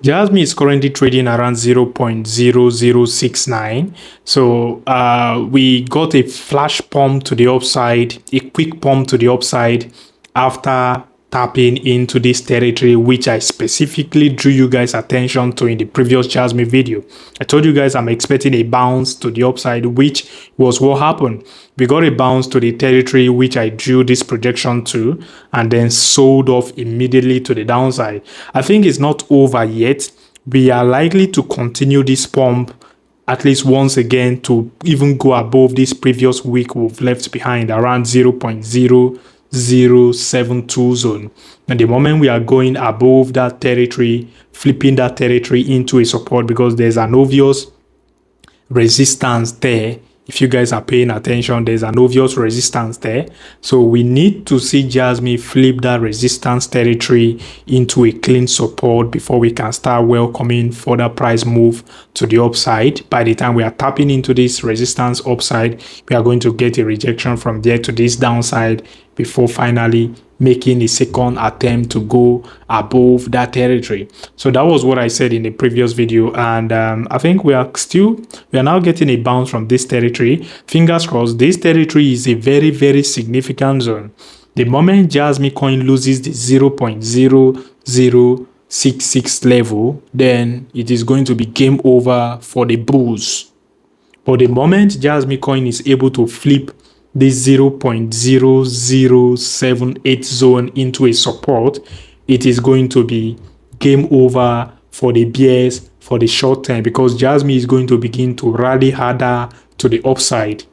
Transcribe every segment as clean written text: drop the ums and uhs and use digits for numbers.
Jasmy is currently trading around 0.0069. So we got a flash pump to the upside, a quick pump to the upside after tapping into this territory, which I specifically drew you guys attention to in the previous Jasmy video. I told you guys I'm expecting a bounce to the upside, which was what happened. We got a bounce to the territory which I drew this projection to, and then sold off immediately to the downside. I think it's not over yet. We are likely to continue this pump at least once again to even go above this previous week we've left behind around 0.0072 zone. And the moment we are going above that territory, flipping that territory into a support, because there's an obvious resistance there. If you guys are paying attention, there's an obvious resistance there. So we need to see Jasmy flip that resistance territory into a clean support before we can start welcoming further price move to the upside. By the time we are tapping into this resistance upside, we are going to get a rejection from there to this downside before finally making a second attempt to go above that territory. So that was what I said in the previous video, and I think we are now getting a bounce from this territory. Fingers crossed. This territory is a very significant zone. The moment Jasmy coin loses the 0.0066 level, then it is going to be game over for the bulls. But the moment Jasmy coin is able to flip this 0.0078 zone into a support, it is going to be game over for the bears for the short term, because Jasmy is going to begin to rally harder to the upside.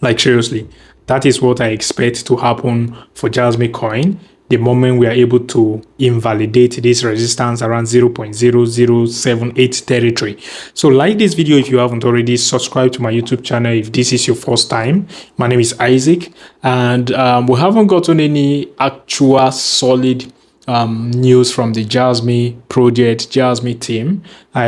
Like seriously, that is what I expect to happen for Jasmy coin the moment we are able to invalidate this resistance around 0.0078 territory. So like this video if you haven't already, subscribe to my YouTube channel if this is your first time. My name is Isaac, and we haven't gotten any actual solid news from the Jasmy project, Jasmy team. I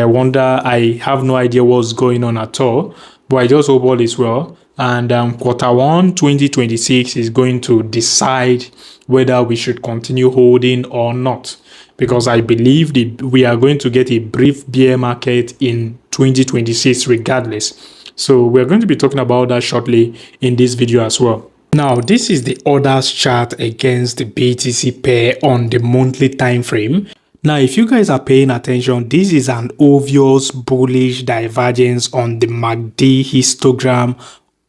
have no idea what's going on at all, but I just hope all is well. And Q1 2026 is going to decide whether we should continue holding or not, because I believe we are going to get a brief bear market in 2026 regardless. So we're going to be talking about that shortly in this video as well. Now, this is the orders chart against the BTC pair on the monthly time frame. Now, if you guys are paying attention, this is an obvious bullish divergence on the MACD histogram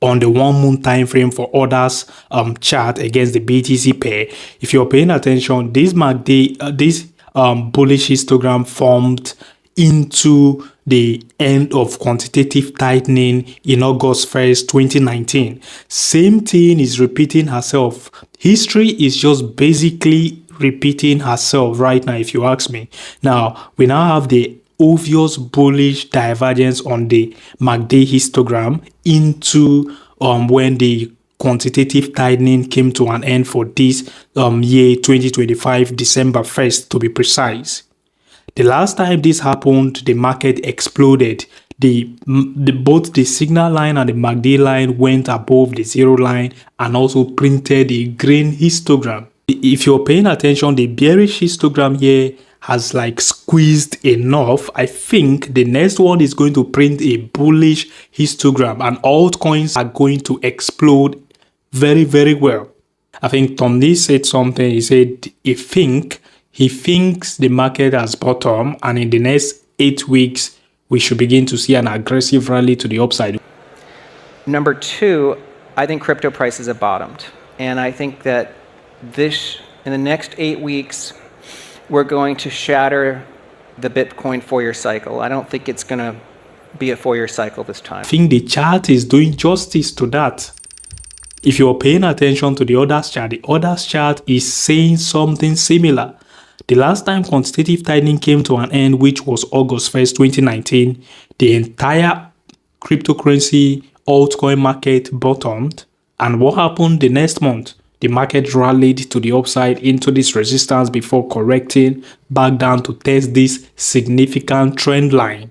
on the 1 month time frame for orders chart against the BTC pair. If you're paying attention, this MACD, bullish histogram formed into the end of quantitative tightening in August 1st, 2019. Same thing is repeating herself. History is just basically repeating herself right now, if you ask me. Now, we now have the obvious bullish divergence on the MACD histogram into when the quantitative tightening came to an end for this year 2025, December 1st to be precise. The last time this happened, the market exploded. Both the signal line and the MACD line went above the zero line and also printed a green histogram. If you're paying attention, the bearish histogram here has like squeezed enough. I think the next one is going to print a bullish histogram, and altcoins are going to explode very well. I think Tom Lee said something. He said he thinks the market has bottomed, and in the next 8 weeks we should begin to see an aggressive rally to the upside. Number two, I think crypto prices have bottomed, and I think that in the next 8 weeks we're going to shatter the Bitcoin 4-year cycle. I don't think it's going to be a 4-year cycle this time. I think the chart is doing justice to that. If you're paying attention to the orders chart is saying something similar. The last time quantitative tightening came to an end, which was August 1st, 2019, the entire cryptocurrency altcoin market bottomed. And what happened the next month? The market rallied to the upside into this resistance before correcting back down to test this significant trend line.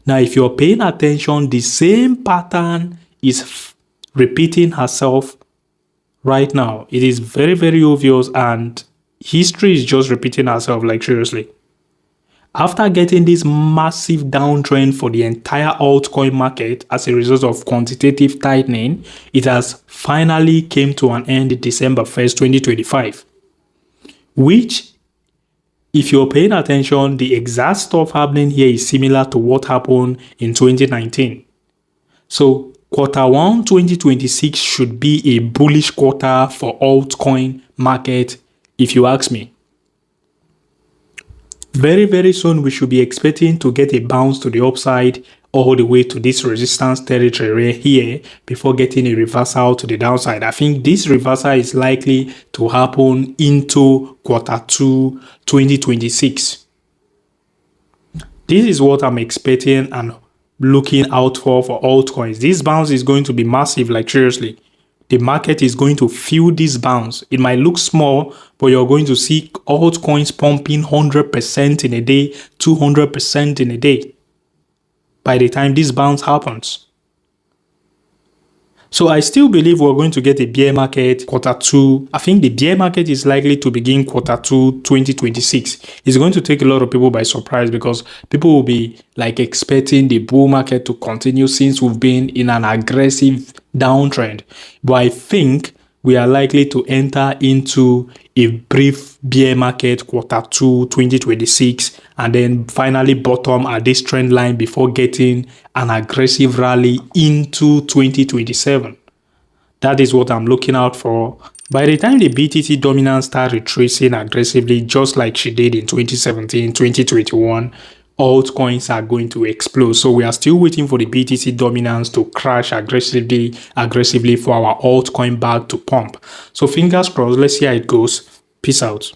Now, if you're paying attention, the same pattern is repeating herself right now. It is very obvious, and history is just repeating herself, like seriously. After getting this massive downtrend for the entire altcoin market as a result of quantitative tightening, it has finally came to an end December 1st, 2025. Which, if you're paying attention, the exact stuff happening here is similar to what happened in 2019. So Q1 2026 should be a bullish quarter for altcoin market, if you ask me. Very, very soon, we should be expecting to get a bounce to the upside all the way to this resistance territory right here before getting a reversal to the downside. I think this reversal is likely to happen into Q2 2026. This is what I'm expecting and looking out for altcoins. This bounce is going to be massive, like seriously. The market is going to feel this bounce. It might look small, but you're going to see altcoins pumping 100% in a day, 200% in a day by the time this bounce happens. So I still believe we're going to get a bear market Q2. I think the bear market is likely to begin Q2 2026. It's going to take a lot of people by surprise because people will be like expecting the bull market to continue since we've been in an aggressive downtrend. But I think we are likely to enter into a brief bear market Q2 2026 and then finally bottom at this trend line before getting an aggressive rally into 2027. That is what I'm looking out for. By the time the BTC dominance starts retracing aggressively, just like she did in 2017, 2021, altcoins are going to explode. So we are still waiting for the BTC dominance to crash aggressively for our altcoin bag to pump. So fingers crossed, let's see how it goes. Peace out.